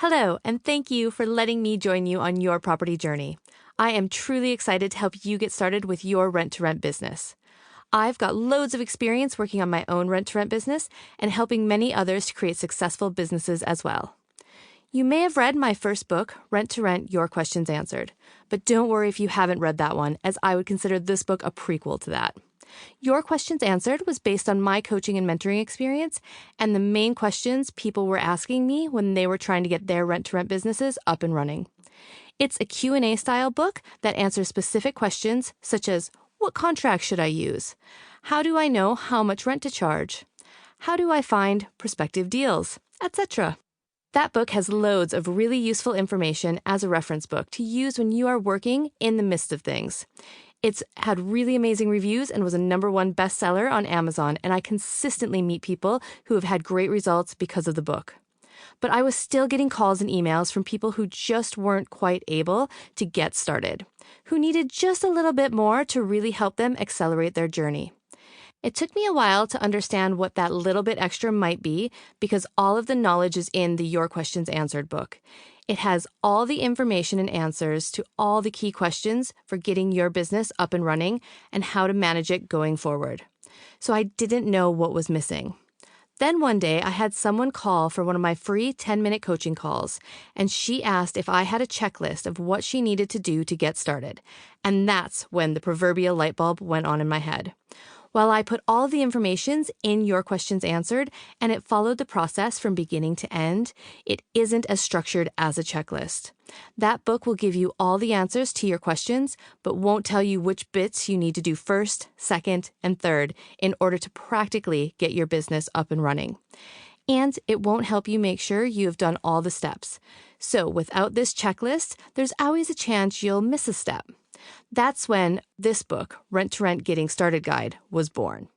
Hello, and thank you for letting me join you on your property journey. I am truly excited to help you get started with your rent-to-rent business. I've got loads of experience working on my own rent-to-rent business and helping many others to create successful businesses as well. You may have read my first book, Rent to Rent, Your Questions Answered, but don't worry if you haven't read that one, as I would consider this book a prequel to that. Your Questions Answered was based on my coaching and mentoring experience and the main questions people were asking me when they were trying to get their rent-to-rent businesses up and running. It's a Q&A style book that answers specific questions such as, what contract should I use? How do I know how much rent to charge? How do I find prospective deals? Etc. That book has loads of really useful information as a reference book to use when you are working in the midst of things. It's had really amazing reviews and was a #1 bestseller on Amazon, and I consistently meet people who have had great results because of the book. But I was still getting calls and emails from people who just weren't quite able to get started, who needed just a little bit more to really help them accelerate their journey. It took me a while to understand what that little bit extra might be because all of the knowledge is in the Your Questions Answered book. It has all the information and answers to all the key questions for getting your business up and running and how to manage it going forward. So I didn't know what was missing. Then one day I had someone call for one of my free 10-minute coaching calls, and she asked if I had a checklist of what she needed to do to get started. And that's when the proverbial light bulb went on in my head. While I put all the informations in Your Questions Answered and it followed the process from beginning to end, it isn't as structured as a checklist. That book will give you all the answers to your questions, but won't tell you which bits you need to do first, second, and third in order to practically get your business up and running. And it won't help you make sure you have done all the steps. So without this checklist, there's always a chance you'll miss a step. That's when this book, Rent to Rent Getting Started Guide, was born.